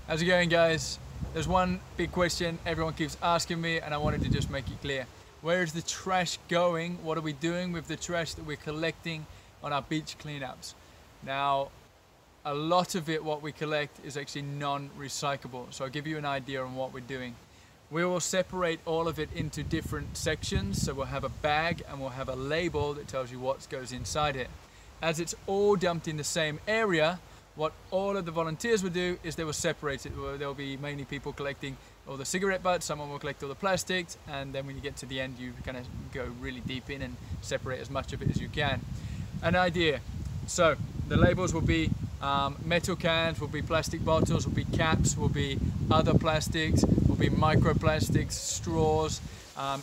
How's it going, guys? There's one big question everyone keeps asking me, and I wanted to just make it clear. Where is the trash going? What are we doing with the trash that we're collecting on our beach cleanups? Now, a lot of it, what we collect, is actually non-recyclable. So I'll give you an idea on what we're doing. We will separate all of it into different sections. So we'll have a bag and we'll have a label that tells you what goes inside it. As it's all dumped in the same area, what all of the volunteers will do is they will separate it. There'll be mainly people collecting all the cigarette butts, someone will collect all the plastics, and then when you get to the end, you kind of go really deep in and separate as much of it as you can. An idea. So the labels will be metal cans, will be plastic bottles, will be caps, will be other plastics, will be microplastics, straws,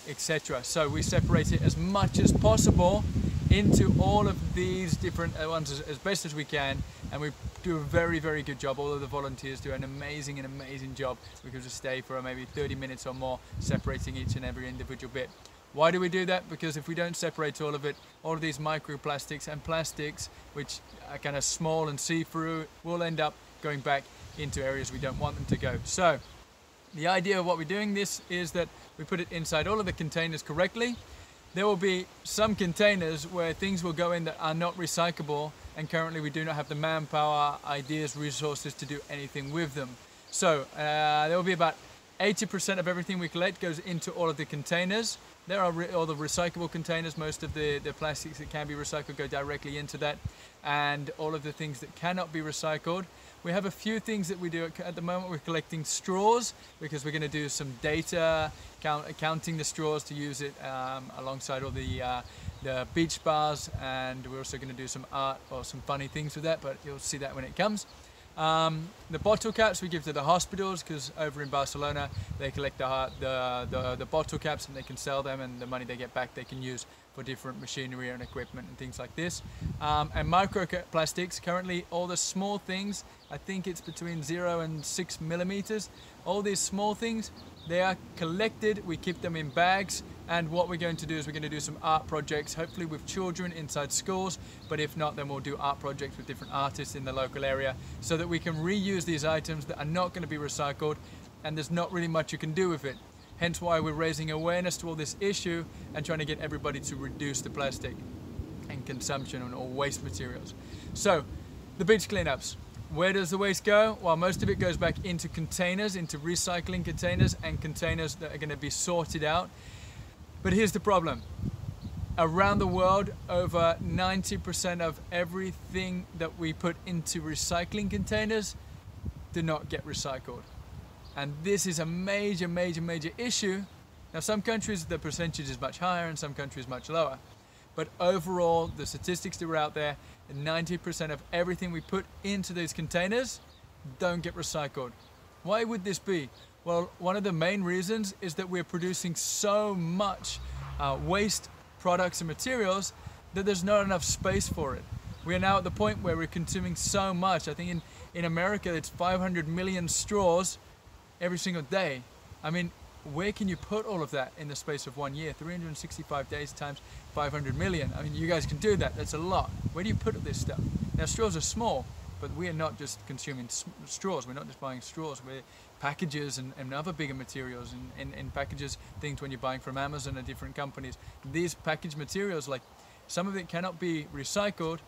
etc. So we separate it as much as possible into all of these different ones as best as we can, and we do a very, very good job. All of the volunteers do an amazing job. We could just stay for maybe 30 minutes or more separating each and every individual bit. Why do we do that? Because if we don't separate all of it, all of these microplastics and plastics, which are kind of small and see-through, will end up going back into areas we don't want them to go. So the idea of what we're doing this is that we put it inside all of the containers correctly. There will be some containers where things will go in that are not recyclable, and currently we do not have the manpower, ideas, resources to do anything with them. So there will be about 80% of everything we collect goes into all of the containers. There are all the recyclable containers. Most of the plastics that can be recycled go directly into that, and all of the things that cannot be recycled. We have a few things that we do at the moment. We're collecting straws because we're going to do some data counting the straws to use it alongside all the beach bars, and we're also going to do some art or some funny things with that, but you'll see that when it comes. The bottle caps we give to the hospitals, because over in Barcelona they collect the bottle caps and they can sell them, and the money they get back they can use for different machinery and equipment and things like this. And microplastics, currently all the small things, I think it's between 0 and 6 millimeters, all these small things, they are collected, we keep them in bags, and what we're going to do is we're going to do some art projects, hopefully with children inside schools, but if not, then we'll do art projects with different artists in the local area so that we can reuse these items that are not going to be recycled, and there's not really much you can do with it. Hence why we're raising awareness to all this issue and trying to get everybody to reduce the plastic and consumption on all waste materials. So, the beach cleanups. Where does the waste go? Well, most of it goes back into containers, into recycling containers and containers that are going to be sorted out. But here's the problem. Around the world, over 90% of everything that we put into recycling containers do not get recycled. And this is a major issue. Now, some countries the percentage is much higher and some countries much lower. But overall, the statistics that are out there, 90% of everything we put into these containers don't get recycled. Why would this be? Well, one of the main reasons is that we're producing so much waste products and materials that there's not enough space for it. We are now at the point where we're consuming so much. I think in America it's 500 million straws every single day. I mean, where can you put all of that in the space of 1 year? 365 days times 500 million. I mean, you guys can do that. That's a lot. Where do you put this stuff? Now, straws are small, but we are not just consuming straws. We're not just buying straws. We're packages and other bigger materials and packages, things when you're buying from Amazon or different companies. These packaged materials, like some of it cannot be recycled,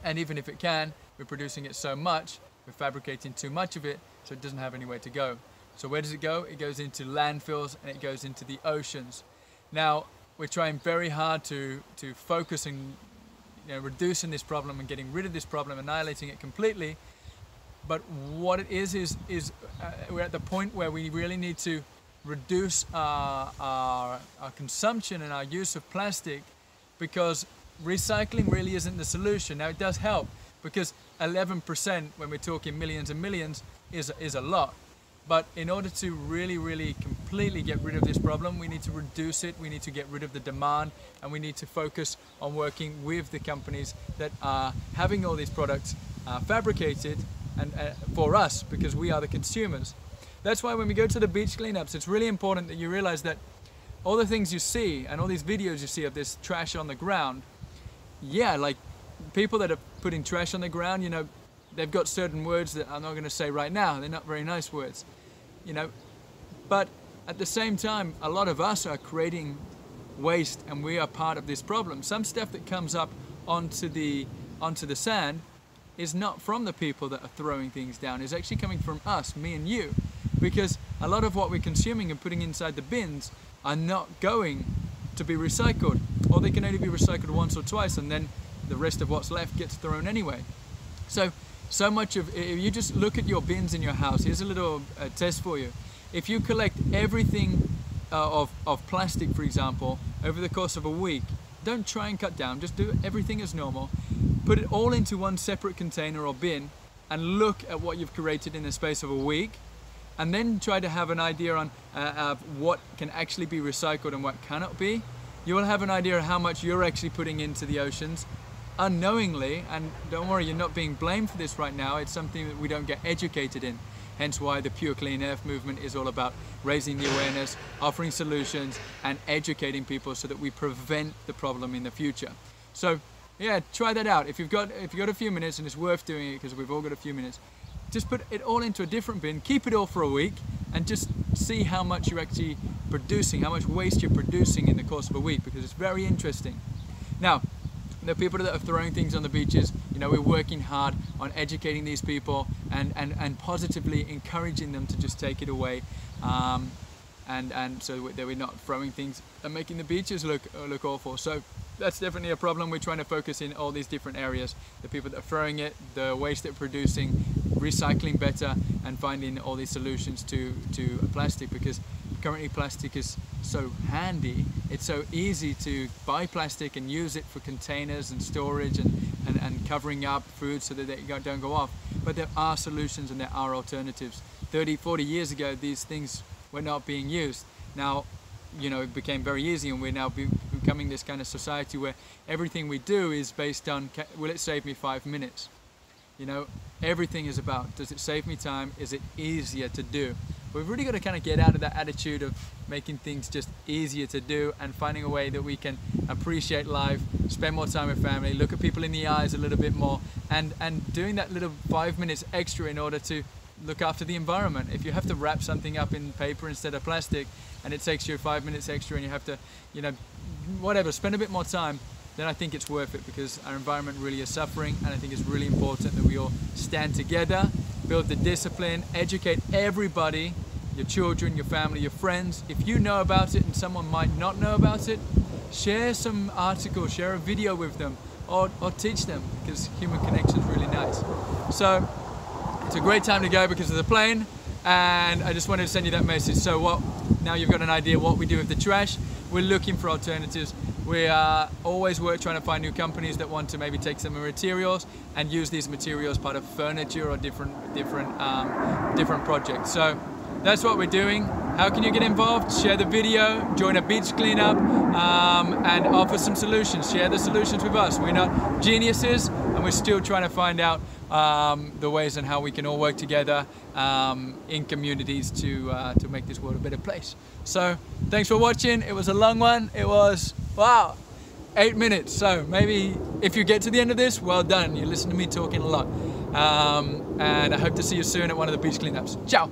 and even if it can, we're producing it so much, we're fabricating too much of it, so it doesn't have anywhere to go. So where does it go? It goes into landfills and it goes into the oceans. Now, we're trying very hard to focus on reducing this problem and getting rid of this problem, annihilating it completely. But what it is we're at the point where we really need to reduce our consumption and our use of plastic, because recycling really isn't the solution. Now, it does help, because 11%, when we're talking millions and millions, is a lot. But in order to really completely get rid of this problem, we need to reduce it, we need to get rid of the demand, and we need to focus on working with the companies that are having all these products fabricated and for us, because we are the consumers. That's why when we go to the beach cleanups, it's really important that you realize that all the things you see and all these videos you see of this trash on the ground, yeah, like people that are putting trash on the ground, they've got certain words that I'm not going to say right now. They're not very nice words, you know. But at the same time, a lot of us are creating waste, and we are part of this problem. Some stuff that comes up onto the sand is not from the people that are throwing things down. It's actually coming from us, me and you, because a lot of what we're consuming and putting inside the bins are not going to be recycled, or they can only be recycled once or twice, and then the rest of what's left gets thrown anyway. So much of, if you just look at your bins in your house, here's a little test for you. If you collect everything of plastic, for example, over the course of a week, don't try and cut down, just do everything as normal. Put it all into one separate container or bin and look at what you've created in the space of a week, and then try to have an idea on what can actually be recycled and what cannot be. You will have an idea of how much you're actually putting into the oceans unknowingly, and don't worry, you're not being blamed for this right now. It's something that we don't get educated in. Hence why the Pure Clean Earth movement is all about raising the awareness, offering solutions, and educating people so that we prevent the problem in the future. So yeah, try that out. If you've got a few minutes, and it's worth doing it because we've all got a few minutes, just put it all into a different bin, keep it all for a week, and just see how much you're actually producing, how much waste you're producing in the course of a week, because it's very interesting. Now, the people that are throwing things on the beaches, you know, we're working hard on educating these people and positively encouraging them to just take it away, and so that we're not throwing things and making the beaches look awful. So that's definitely a problem. We're trying to focus in all these different areas: the people that are throwing it, the waste they're producing, recycling better, and finding all these solutions to plastic, because currently plastic is so handy. It's so easy to buy plastic and use it for containers and storage and covering up food so that they don't go off. But there are solutions and there are alternatives. 30, 40 years ago, these things were not being used. Now, you know, it became very easy, and we're now becoming this kind of society where everything we do is based on, will it save me 5 minutes? You know, everything is about, does it save me time? Is it easier to do? We've really got to kind of get out of that attitude of making things just easier to do, and finding a way that we can appreciate life, spend more time with family, look at people in the eyes a little bit more, and doing that little 5 minutes extra in order to look after the environment. If you have to wrap something up in paper instead of plastic, and it takes you 5 minutes extra, and you have to, you know, whatever, spend a bit more time, then I think it's worth it, because our environment really is suffering, and I think it's really important that we all stand together, build the discipline, educate everybody, your children, your family, your friends. If you know about it and someone might not know about it, share some articles, share a video with them, or teach them, because human connection is really nice. So it's a great time to go because of the plane, and I just wanted to send you that message. So now you've got an idea what we do with the trash. We're looking for alternatives. We are always trying to find new companies that want to maybe take some materials and use these materials part of furniture or different projects. So that's what we're doing. How can you get involved? Share the video, join a beach cleanup, and offer some solutions. Share the solutions with us. We're not geniuses, and we're still trying to find out the ways and how we can all work together in communities to make this world a better place. So thanks for watching. It was a long one. It was, wow, 8 minutes. So maybe if you get to the end of this, well done. You listen to me talking a lot. And I hope to see you soon at one of the beach cleanups. Ciao.